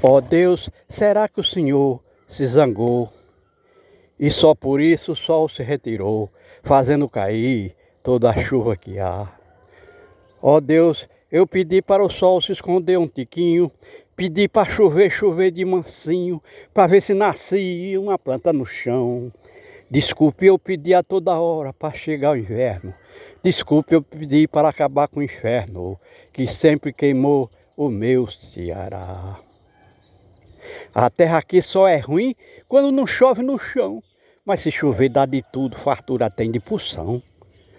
Ó Deus, será que o Senhor se zangou e só por isso o sol se retirou, fazendo cair toda a chuva que há? Ó Deus, eu pedi para o sol se esconder um tiquinho, pedi para chover, chover de mansinho, para ver se nascia uma planta no chão. Desculpe, eu pedi a toda hora para chegar o inverno. Desculpe, eu pedi para acabar com o inferno, que sempre queimou o meu Ceará. A terra aqui só é ruim quando não chove no chão, mas se chover dá de tudo, fartura tem de porção.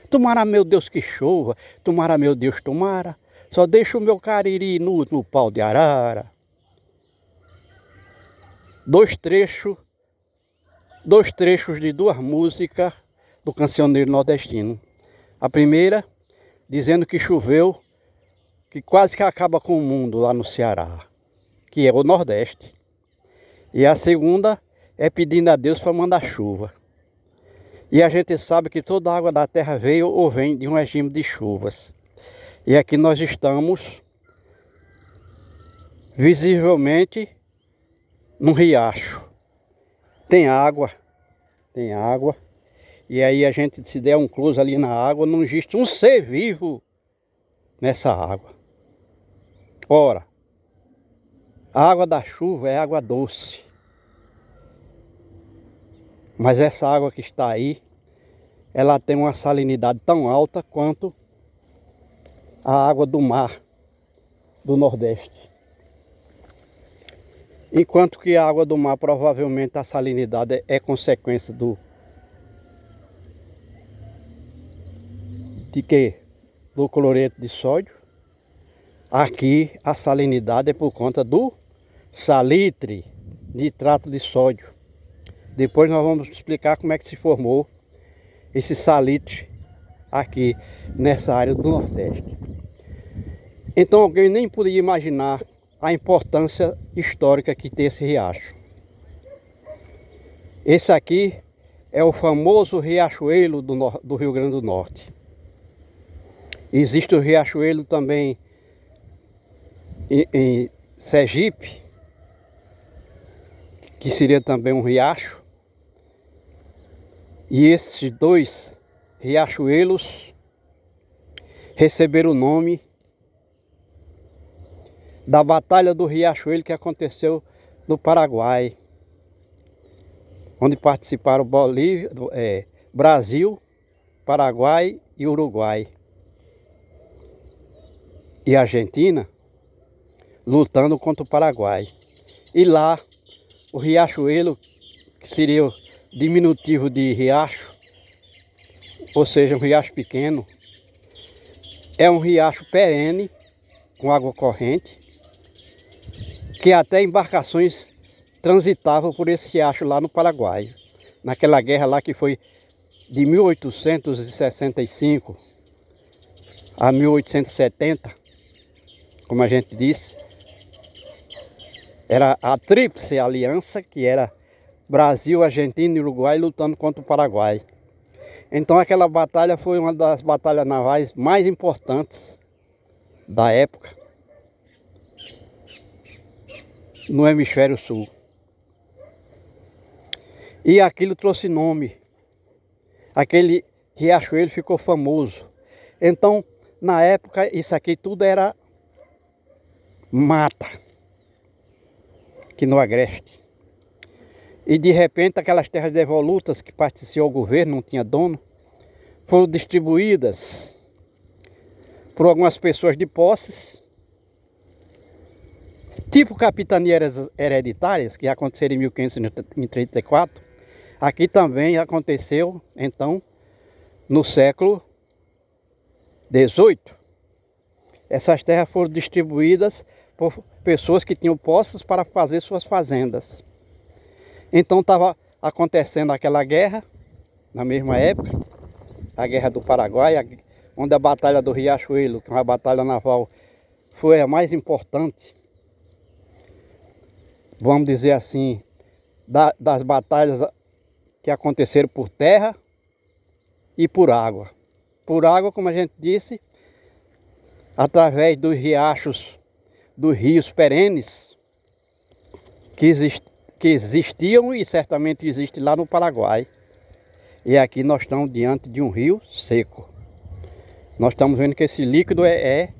Tomara, meu Deus, que chova, tomara, meu Deus, tomara, só deixa o meu cariri no pau de arara. Dois trechos de duas músicas do cancioneiro nordestino. A primeira, dizendo que choveu, que quase que acaba com o mundo lá no Ceará, que é o Nordeste. E a segunda é pedindo a Deus para mandar chuva. E a gente sabe que toda a água da terra veio ou vem de um regime de chuvas. E aqui nós estamos visivelmente num riacho. Tem água. E aí a gente, se der um close ali na água, não existe um ser vivo nessa água. Ora, a água da chuva é água doce. Mas essa água que está aí, ela tem uma salinidade tão alta quanto a água do mar do Nordeste. Enquanto que a água do mar, provavelmente a salinidade é consequência do cloreto de sódio. Aqui a salinidade é por conta do salitre, nitrato de sódio. Depois nós vamos explicar como é que se formou esse salitre aqui nessa área do Nordeste. Então alguém nem podia imaginar a importância histórica que tem esse riacho. Esse aqui é o famoso Riachuelo do Rio Grande do Norte. Existe o Riachuelo também em Sergipe, que seria também um riacho. E esses dois riachuelos receberam o nome da Batalha do Riachuelo, que aconteceu no Paraguai, onde participaram Brasil, Paraguai e Uruguai. E Argentina lutando contra o Paraguai. E lá o Riachuelo, que seria o diminutivo de riacho, ou seja, um riacho pequeno, é um riacho perene, com água corrente, que até embarcações transitavam por esse riacho lá no Paraguai. Naquela guerra lá que foi de 1865 a 1870, como a gente disse, era a Tríplice Aliança, que era Brasil, Argentina e Uruguai lutando contra o Paraguai. Então aquela batalha foi uma das batalhas navais mais importantes da época no hemisfério sul. E aquilo trouxe nome. Aquele riachuelo ficou famoso. Então, na época, isso aqui tudo era mata, que no agreste. E de repente aquelas terras devolutas que pertenciam ao governo, não tinha dono, foram distribuídas por algumas pessoas de posses, tipo capitanias hereditárias, que aconteceram em 1534. Aqui também aconteceu, então, no século XVIII. Essas terras foram distribuídas por pessoas que tinham posses para fazer suas fazendas. Então estava acontecendo aquela guerra, na mesma época, a Guerra do Paraguai, onde a Batalha do Riachuelo, que é uma batalha naval, foi a mais importante, vamos dizer assim, das batalhas que aconteceram por terra e por água. Por água, como a gente disse, através dos riachos, dos rios perenes, que existiam e certamente existem lá no Paraguai. E aqui nós estamos diante de um rio seco. Nós estamos vendo que esse líquido é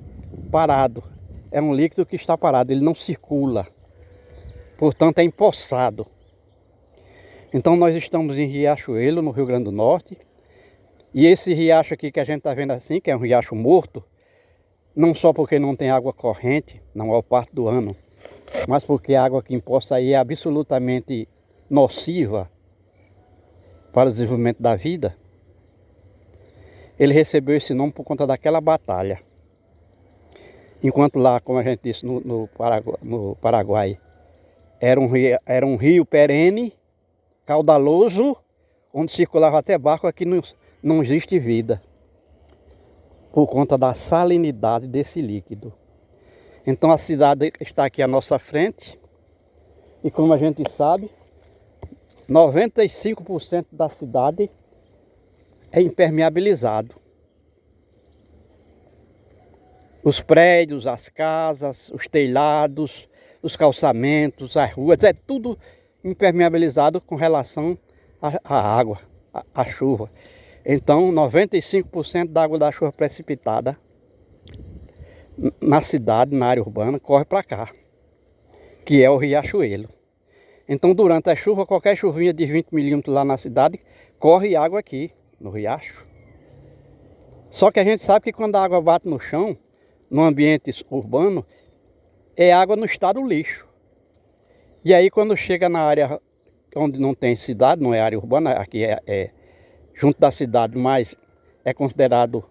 parado. É um líquido que está parado, ele não circula. Portanto, é empoçado. Então nós estamos em Riachuelo, no Rio Grande do Norte. E esse riacho aqui que a gente está vendo assim, que é um riacho morto, não só porque não tem água corrente na maior parte do ano, mas porque a água que empoça aí é absolutamente nociva para o desenvolvimento da vida. Ele recebeu esse nome por conta daquela batalha. Enquanto lá, como a gente disse, no Paraguai, era um rio perene, caudaloso, onde circulava até barco, aqui não existe vida, por conta da salinidade desse líquido. Então a cidade está aqui à nossa frente, e como a gente sabe, 95% da cidade é impermeabilizado. Os prédios, as casas, os telhados, os calçamentos, as ruas, é tudo impermeabilizado com relação à água, à chuva. Então 95% da água da chuva precipitada na cidade, na área urbana, corre para cá, que é o Riachuelo. Então durante a chuva, qualquer chuvinha de 20 milímetros lá na cidade, corre água aqui no riacho. Só que a gente sabe que quando a água bate no chão, no ambiente urbano, é água no estado lixo. E aí quando chega na área onde não tem cidade, não é área urbana, aqui é junto da cidade, mas é considerado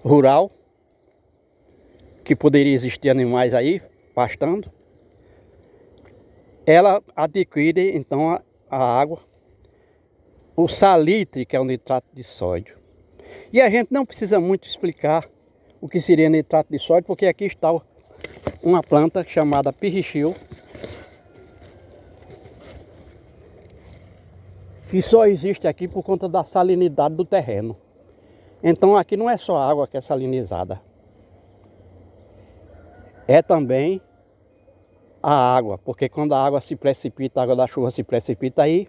rural, que poderia existir animais aí pastando, ela adquire então a água, o salitre, que é o nitrato de sódio. E a gente não precisa muito explicar o que seria nitrato de sódio, porque aqui está uma planta chamada pirrichil, que só existe aqui por conta da salinidade do terreno. Então aqui não é só a água que é salinizada, é também a água, porque quando a água se precipita, a água da chuva se precipita aí,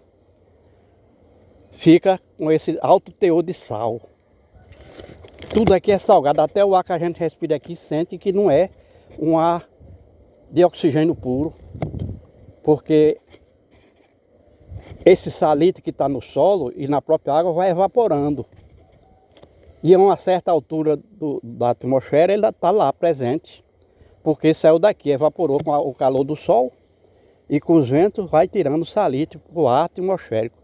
fica com esse alto teor de sal. Tudo aqui é salgado, até o ar que a gente respira aqui sente que não é um ar de oxigênio puro, porque esse salitre que está no solo e na própria água vai evaporando. E a uma certa altura da atmosfera ele está lá presente, porque saiu daqui, evaporou com o calor do sol e com os ventos vai tirando o salitre para o ar atmosférico.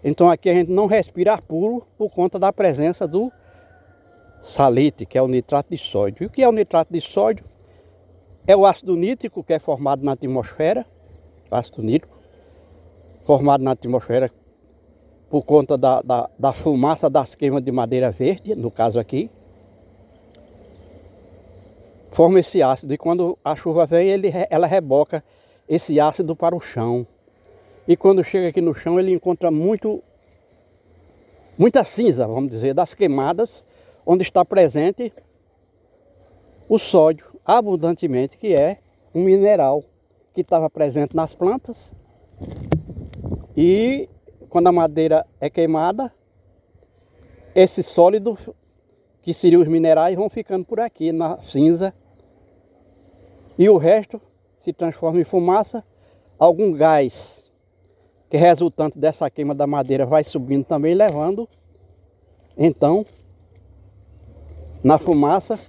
Então aqui a gente não respira ar puro por conta da presença do salitre, que é o nitrato de sódio. E o que é o nitrato de sódio? É o ácido nítrico que é formado na atmosfera, ácido nítrico, formado na atmosfera por conta da fumaça das queimas de madeira verde, no caso aqui. Forma esse ácido e quando a chuva vem, ela reboca esse ácido para o chão. E quando chega aqui no chão, ele encontra muita cinza, vamos dizer, das queimadas, onde está presente o sódio, abundantemente, que é um mineral que estava presente nas plantas. E quando a madeira é queimada, esse sólido, que seriam os minerais, vão ficando por aqui, na cinza. E o resto se transforma em fumaça. Algum gás, que é resultante dessa queima da madeira, vai subindo também, levando, então, na fumaça,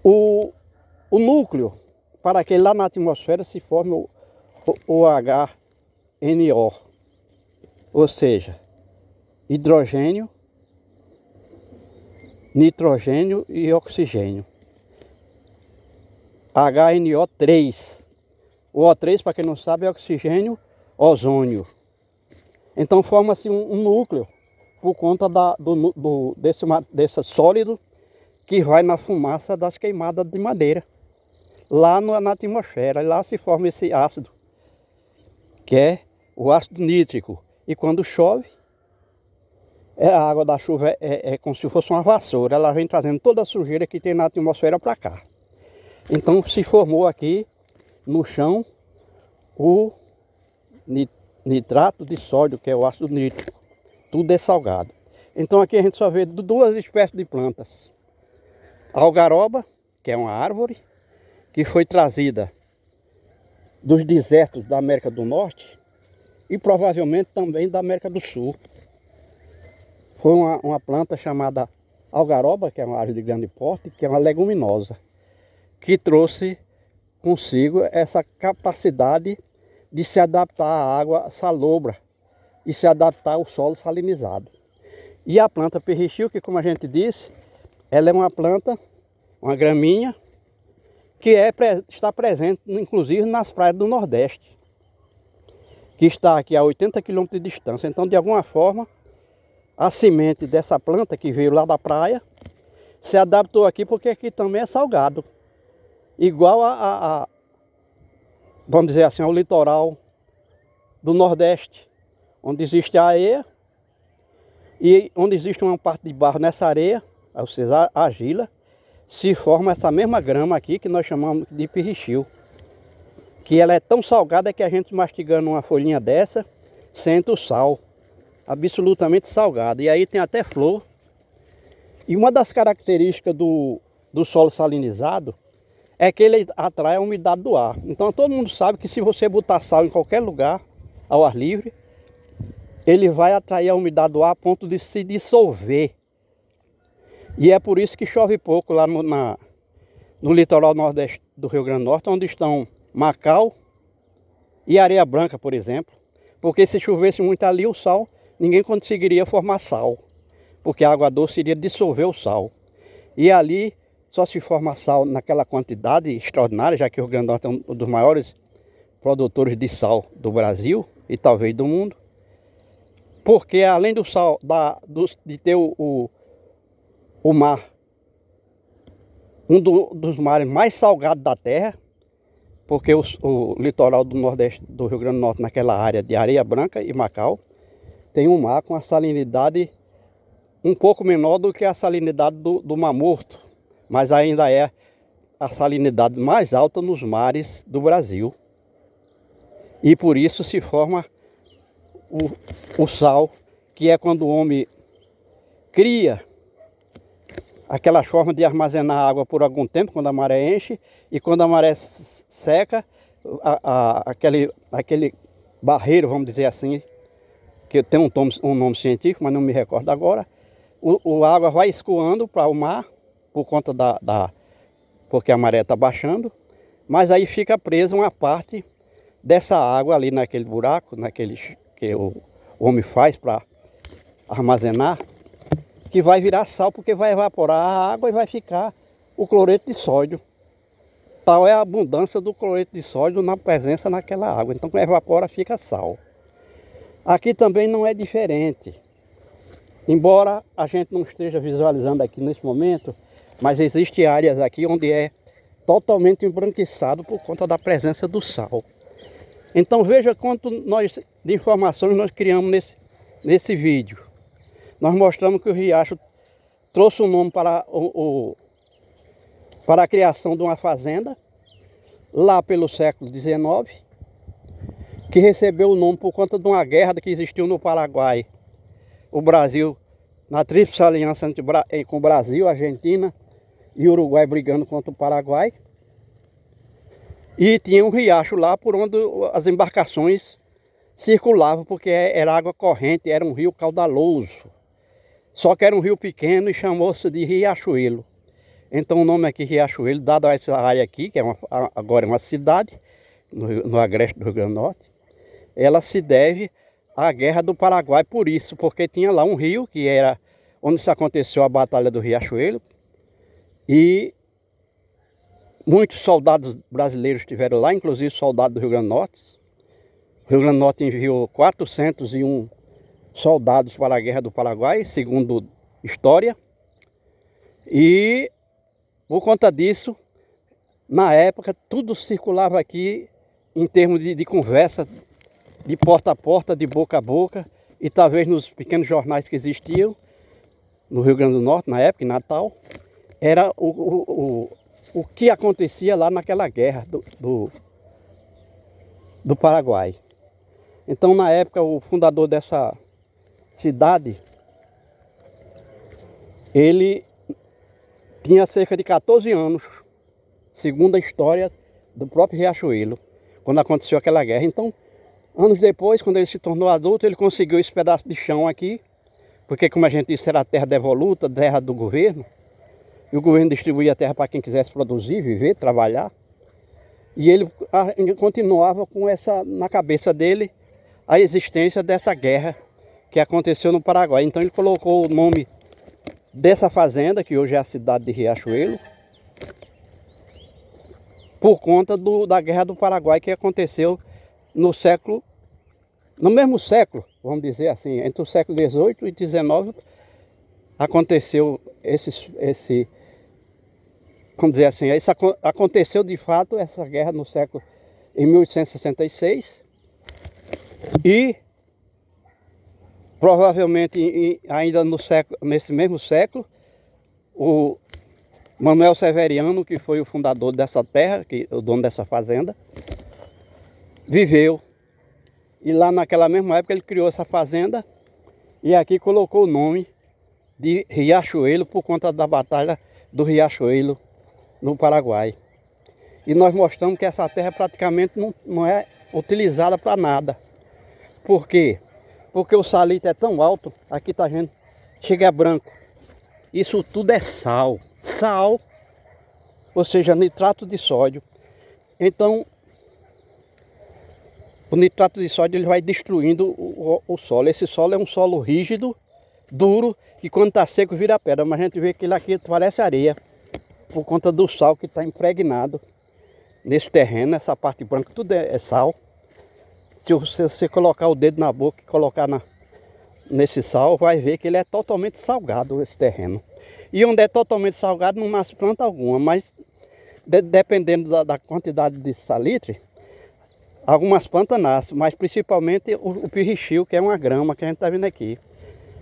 o núcleo, para que lá na atmosfera se forme o HNO, ou seja, hidrogênio, nitrogênio e oxigênio. HNO3. O O3, para quem não sabe, é oxigênio, ozônio. Então forma-se um núcleo por conta desse sólido que vai na fumaça das queimadas de madeira. Lá na atmosfera, lá se forma esse ácido, que é o ácido nítrico. E quando chove, a água da chuva é como se fosse uma vassoura. Ela vem trazendo toda a sujeira que tem na atmosfera para cá. Então se formou aqui, no chão o nitrato de sódio, que é o ácido nítrico. Tudo é salgado. Então aqui a gente só vê duas espécies de plantas. A algaroba, que é uma árvore, que foi trazida dos desertos da América do Norte e provavelmente também da América do Sul. Foi uma planta chamada algaroba, que é uma árvore de grande porte, que é uma leguminosa, que trouxe consigo essa capacidade de se adaptar à água salobra e se adaptar ao solo salinizado. E a planta perrixil, que como a gente disse, ela é uma planta, uma graminha, que está presente inclusive nas praias do Nordeste, que está aqui a 80 km de distância. Então, de alguma forma, a semente dessa planta que veio lá da praia se adaptou aqui, porque aqui também é salgado. Igual vamos dizer assim, ao litoral do Nordeste, onde existe a areia e onde existe uma parte de barro nessa areia, ou seja, a argila, se forma essa mesma grama aqui que nós chamamos de perrixil. Que ela é tão salgada que a gente mastigando uma folhinha dessa sente o sal, absolutamente salgado. E aí tem até flor. E uma das características do solo salinizado é que ele atrai a umidade do ar. Então todo mundo sabe que se você botar sal em qualquer lugar, ao ar livre, ele vai atrair a umidade do ar a ponto de se dissolver. E é por isso que chove pouco lá no litoral nordeste do Rio Grande do Norte, onde estão Macau e Areia Branca, por exemplo. Porque se chovesse muito ali, o sal, ninguém conseguiria formar sal, porque a água doce iria dissolver o sal. E ali só se forma sal naquela quantidade extraordinária, já que o Rio Grande do Norte é um dos maiores produtores de sal do Brasil e talvez do mundo. Porque além do sal, de ter o mar, dos mares mais salgados da terra, porque o litoral do Nordeste do Rio Grande do Norte, naquela área de Areia Branca e Macau, tem um mar com a salinidade um pouco menor do que a salinidade do Mar Morto, mas ainda é a salinidade mais alta nos mares do Brasil. E por isso se forma o sal, que é quando o homem cria aquelas formas de armazenar água por algum tempo, quando a maré enche, e quando a maré seca, aquele barreiro, vamos dizer assim, que tem um nome científico, mas não me recordo agora, a água vai escoando para o mar, por conta porque a maré está baixando, mas aí fica presa uma parte dessa água ali naquele buraco, que o homem faz para armazenar, que vai virar sal, porque vai evaporar a água e vai ficar o cloreto de sódio. Tal é a abundância do cloreto de sódio na presença naquela água. Então quando evapora fica sal. Aqui também não é diferente. Embora a gente não esteja visualizando aqui nesse momento, mas existem áreas aqui onde é totalmente embranquiçado por conta da presença do sal. Então veja quanto de informações nós criamos nesse vídeo. Nós mostramos que o riacho trouxe um nome para a criação de uma fazenda, lá pelo século XIX, que recebeu o nome por conta de uma guerra que existiu no Paraguai. O Brasil, na Tríplice Aliança com o Brasil, Argentina e Uruguai brigando contra o Paraguai. E tinha um riacho lá por onde as embarcações circulavam, porque era água corrente, era um rio caudaloso. Só que era um rio pequeno e chamou-se de Riachuelo. Então o nome aqui Riachuelo, dado a essa área aqui, que agora é uma cidade, no agreste do Rio Grande do Norte, ela se deve à Guerra do Paraguai por isso, porque tinha lá um rio, que era onde se aconteceu a Batalha do Riachuelo, e muitos soldados brasileiros estiveram lá, inclusive soldados do Rio Grande do Norte. O Rio Grande do Norte enviou 401 soldados para a Guerra do Paraguai, segundo história. E por conta disso, na época, tudo circulava aqui em termos de conversa, de porta a porta, de boca a boca, e talvez nos pequenos jornais que existiam no Rio Grande do Norte, na época, em Natal, era o que acontecia lá naquela guerra do Paraguai. Então, na época, o fundador dessa cidade, ele tinha cerca de 14 anos, segundo a história do próprio Riachuelo, quando aconteceu aquela guerra. Então, anos depois, quando ele se tornou adulto, ele conseguiu esse pedaço de chão aqui, porque, como a gente disse, era terra devoluta, terra do governo, e o governo distribuía a terra para quem quisesse produzir, viver, trabalhar. E ele continuava com essa na cabeça dele a existência dessa guerra que aconteceu no Paraguai. Então ele colocou o nome dessa fazenda, que hoje é a cidade de Riachuelo, por conta da guerra do Paraguai que aconteceu no mesmo século, vamos dizer assim, entre o século XVIII e XIX, aconteceu vamos dizer assim, aconteceu de fato essa guerra em 1866 e provavelmente ainda nesse mesmo século, o Manuel Severiano, que foi o fundador dessa terra, o dono dessa fazenda, viveu. E lá naquela mesma época ele criou essa fazenda e aqui colocou o nome de Riachuelo por conta da batalha do Riachuelo no Paraguai. E nós mostramos que essa terra praticamente não é utilizada para nada. Por quê? Porque o salitre é tão alto, aqui tá vendo, chega a branco. Isso tudo é sal. Sal, ou seja, nitrato de sódio. Então, o nitrato de sódio ele vai destruindo o solo. Esse solo é um solo rígido, duro, que quando está seco vira pedra. Mas a gente vê que ele aqui parece areia, por conta do sal que está impregnado nesse terreno. Essa parte branca tudo é sal. Se você colocar o dedo na boca e colocar nesse sal, vai ver que ele é totalmente salgado, esse terreno. E onde é totalmente salgado não nasce planta alguma, mas dependendo da quantidade de salitre, algumas plantas nascem, mas principalmente o pirrichil, que é uma grama que a gente está vendo aqui.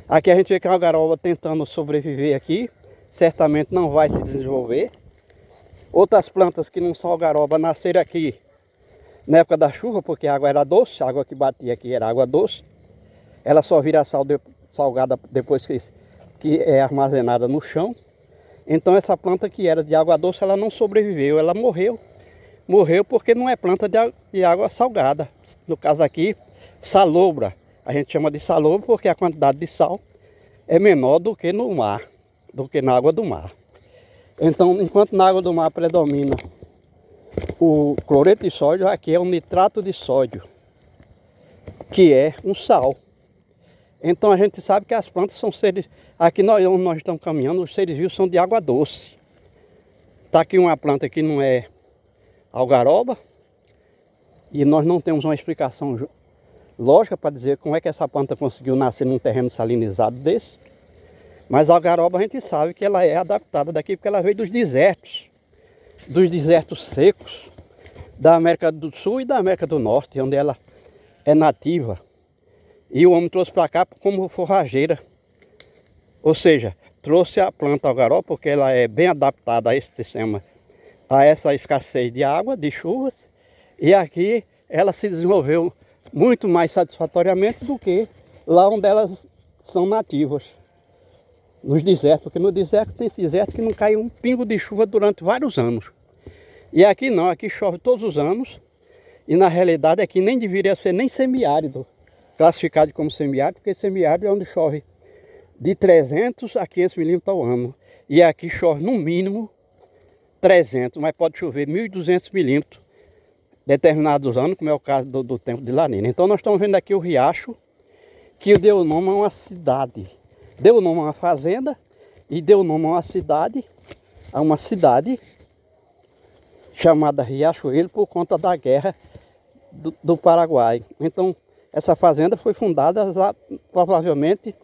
Aqui a gente vê que é uma garoba tentando sobreviver aqui, certamente não vai se desenvolver. Outras plantas que não são algaroba nasceram aqui na época da chuva, porque a água era doce, a água que batia aqui era água doce. Ela só vira salgada depois que é armazenada no chão. Então essa planta que era de água doce, ela não sobreviveu, ela morreu. Morreu porque não é planta de água salgada. No caso aqui, salobra. A gente chama de salobra porque a quantidade de sal é menor do que no mar, do que na água do mar. Então, enquanto na água do mar predomina o cloreto de sódio, aqui é o nitrato de sódio, que é um sal. Então a gente sabe que as plantas são seres... Aqui onde nós estamos caminhando, os seres vivos são de água doce. Está aqui uma planta que não é algaroba, e nós não temos uma explicação lógica para dizer como é que essa planta conseguiu nascer num terreno salinizado desse. Mas a algaroba a gente sabe que ela é adaptada daqui porque ela veio dos desertos secos da América do Sul e da América do Norte, onde ela é nativa. E o homem trouxe para cá como forrageira. Ou seja, trouxe a planta algaroba porque ela é bem adaptada a esse sistema, a essa escassez de água, de chuvas. E aqui ela se desenvolveu muito mais satisfatoriamente do que lá onde elas são nativas. Nos desertos, porque no deserto tem deserto que não cai um pingo de chuva durante vários anos. E aqui não, aqui chove todos os anos. E na realidade aqui nem deveria ser nem semiárido, classificado como semiárido, porque semiárido é onde chove de 300 a 500 milímetros ao ano. E aqui chove no mínimo 300, mas pode chover 1.200 milímetros determinados anos, como é o caso do tempo de La Nina. Então nós estamos vendo aqui o riacho, que deu nome a uma cidade. Deu nome a uma fazenda e deu nome a uma cidade chamada Riachuelo por conta da guerra do Paraguai. Então essa fazenda foi fundada provavelmente,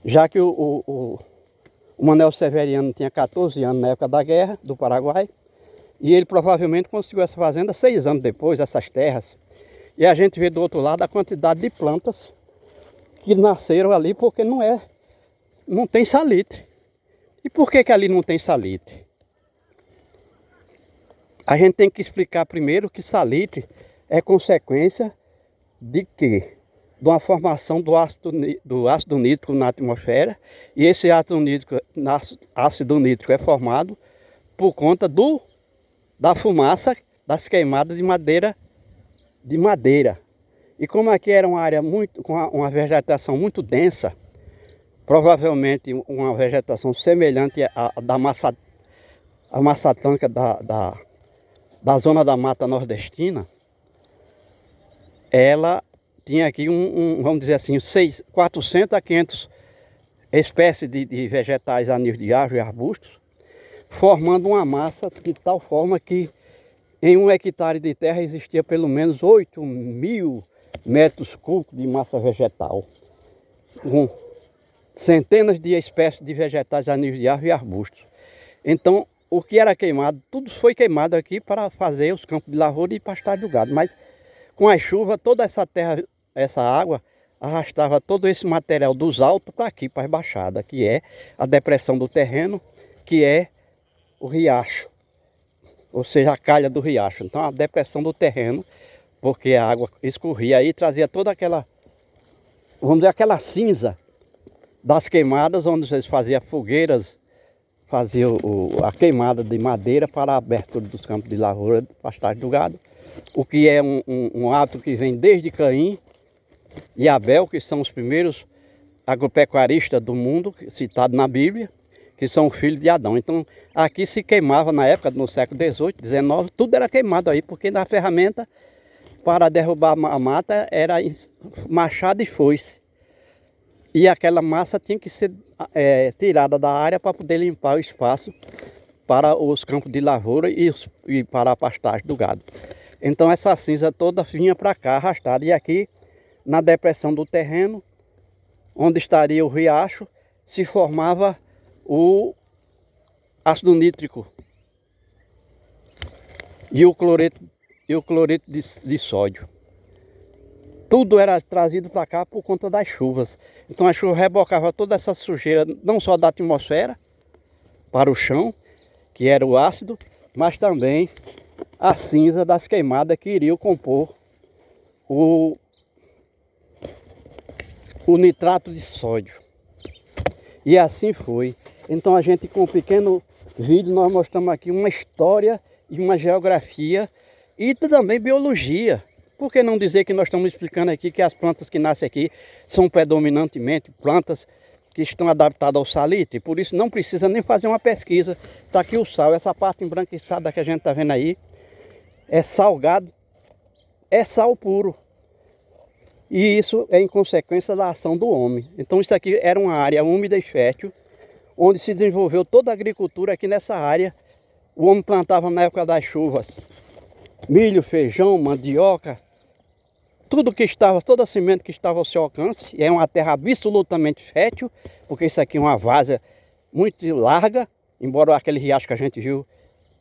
já que o Manuel Severiano tinha 14 anos na época da guerra do Paraguai, e ele provavelmente conseguiu essa fazenda 6 anos depois, essas terras. E a gente vê do outro lado a quantidade de plantas que nasceram ali, porque não tem salitre. E por que ali não tem salitre? A gente tem que explicar primeiro que salitre é consequência de quê? De uma formação do ácido nítrico na atmosfera, e esse ácido nítrico é formado por conta da fumaça das queimadas de madeira. E como aqui era uma área com uma vegetação muito densa, provavelmente uma vegetação semelhante à massa atlântica da zona da Mata Nordestina, ela tinha aqui vamos dizer assim, 400 a 500 espécies de vegetais a nível de árvore e arbustos, formando uma massa de tal forma que em 1 hectare de terra existia pelo menos 8.000 metros cúbicos de massa vegetal, com centenas de espécies de vegetais a nível de árvore e arbustos. Então, o que era queimado, tudo foi queimado aqui para fazer os campos de lavoura e pastagem do gado. Mas com a chuva, toda essa terra, essa água, arrastava todo esse material dos altos para aqui, para as baixadas, que é a depressão do terreno, que é o riacho, ou seja, a calha do riacho. Então, a depressão do terreno, porque a água escorria aí e trazia toda aquela, vamos dizer, aquela cinza das queimadas, onde eles faziam fogueiras, faziam a queimada de madeira para a abertura dos campos de lavoura, pastagem do gado, o que é um ato que vem desde Caim e Abel, que são os primeiros agropecuaristas do mundo, citados na Bíblia, que são filhos de Adão. Então, aqui se queimava na época, no século XVIII, XIX, tudo era queimado aí, porque na ferramenta para derrubar a mata era machado e foice. E aquela massa tinha que ser tirada da área para poder limpar o espaço para os campos de lavoura e para a pastagem do gado. Então essa cinza toda vinha para cá arrastada, e aqui na depressão do terreno, onde estaria o riacho, se formava o ácido nítrico e o cloreto de sódio. Tudo era trazido para cá por conta das chuvas. Então a chuva rebocava toda essa sujeira, não só da atmosfera para o chão, que era o ácido, mas também a cinza das queimadas que iriam compor o nitrato de sódio. E assim foi. Então a gente, com um pequeno vídeo, nós mostramos aqui uma história e uma geografia e também biologia. Por que não dizer que nós estamos explicando aqui que as plantas que nascem aqui são predominantemente plantas que estão adaptadas ao salitre? Por isso não precisa nem fazer uma pesquisa. Está aqui o sal, essa parte embranquiçada que a gente está vendo aí, é salgado, é sal puro. E isso é em consequência da ação do homem. Então isso aqui era uma área úmida e fértil, onde se desenvolveu toda a agricultura aqui nessa área. O homem plantava na época das chuvas milho, feijão, mandioca, tudo que estava, toda a semente que estava ao seu alcance. E é uma terra absolutamente fértil, porque isso aqui é uma várzea muito larga, embora aquele riacho que a gente viu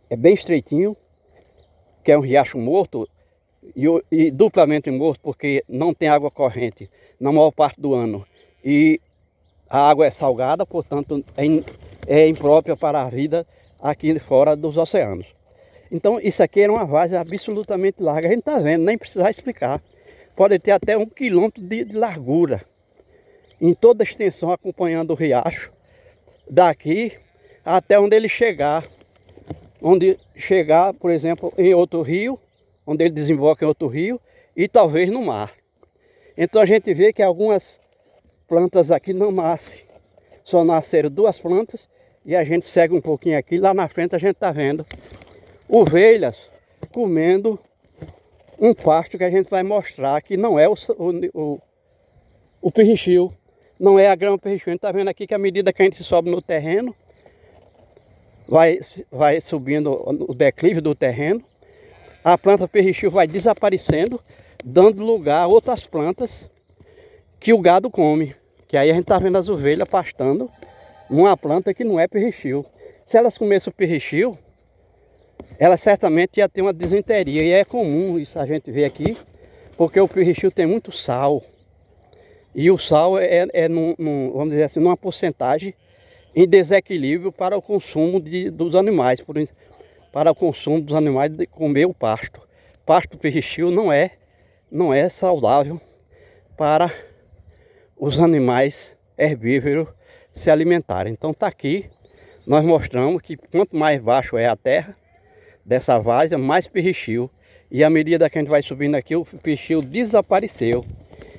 é bem estreitinho, que é um riacho morto, e duplamente morto, porque não tem água corrente na maior parte do ano. E a água é salgada, portanto é imprópria para a vida aqui fora dos oceanos. Então isso aqui era uma várzea absolutamente larga, a gente está vendo, nem precisar explicar. Pode ter até 1 quilômetro de largura, em toda a extensão, acompanhando o riacho, daqui até onde ele chegar. Onde chegar, por exemplo, em outro rio, onde ele desemboca em outro rio, e talvez no mar. Então a gente vê que algumas plantas aqui não nascem, só nasceram 2 plantas, e a gente segue um pouquinho aqui, lá na frente a gente está vendo ovelhas comendo um pasto que a gente vai mostrar, que não é o perrichil, não é a grama perrichil. A gente está vendo aqui que à medida que a gente sobe no terreno, vai subindo o declive do terreno, a planta perrichil vai desaparecendo, dando lugar a outras plantas que o gado come. Que aí a gente está vendo as ovelhas pastando numa planta que não é perrichil. Se elas comessem o perrichil, elas certamente iam ter uma disenteria. E é comum isso a gente ver aqui, porque o perrichil tem muito sal. E o sal vamos dizer assim, numa porcentagem em desequilíbrio para o consumo dos animais. Para o consumo dos animais de comer o pasto. pasto pirichil não é saudável para os animais herbívoros se alimentarem. Então está aqui, nós mostramos que quanto mais baixo é a terra dessa várzea, mais pirichil. E à medida que a gente vai subindo aqui, o pirichil desapareceu.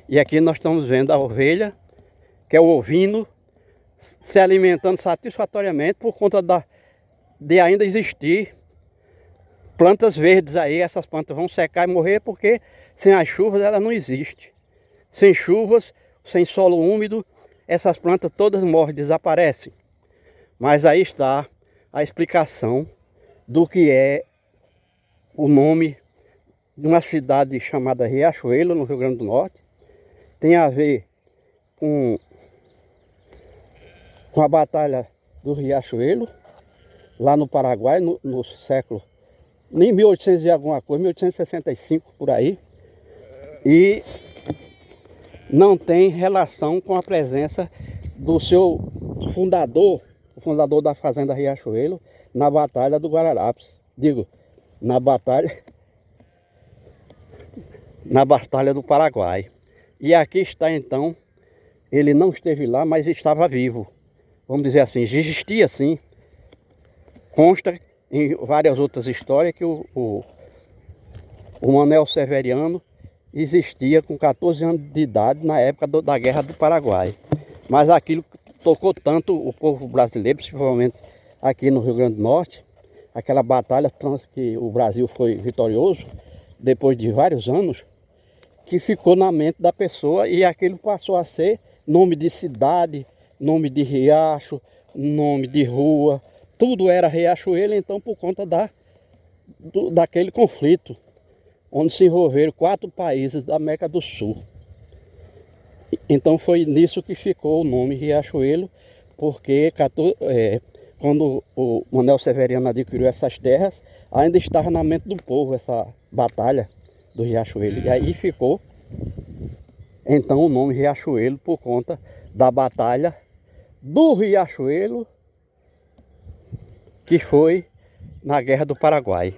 E aqui nós estamos vendo a ovelha, que é o ovino, se alimentando satisfatoriamente por conta de ainda existir plantas verdes aí. Essas plantas vão secar e morrer porque sem as chuvas ela não existe. Sem chuvas, sem solo úmido, essas plantas todas morrem, desaparecem. Mas aí está a explicação do que é o nome de uma cidade chamada Riachuelo, no Rio Grande do Norte. Tem a ver com a batalha do Riachuelo, lá no Paraguai, no século, em 1800 e alguma coisa, 1865 por aí. E não tem relação com a presença do seu fundador, o fundador da fazenda Riachuelo, na batalha do Guararapes. Digo, na batalha do Paraguai. E aqui está então, ele não esteve lá, mas estava vivo. Vamos dizer assim, existia sim. Consta em várias outras histórias que o Manuel Severiano existia com 14 anos de idade na época da Guerra do Paraguai. Mas aquilo tocou tanto o povo brasileiro, principalmente aqui no Rio Grande do Norte, aquela batalha que o Brasil foi vitorioso, depois de vários anos, que ficou na mente da pessoa e aquilo passou a ser nome de cidade, nome de riacho, nome de rua, tudo era Riachuelo, então por conta daquele conflito, onde se envolveram 4 países da América do Sul. Então foi nisso que ficou o nome Riachuelo, porque quando o Manuel Severiano adquiriu essas terras, ainda estava na mente do povo essa batalha do Riachuelo. E aí ficou então o nome Riachuelo por conta da batalha do Riachuelo, que foi na Guerra do Paraguai.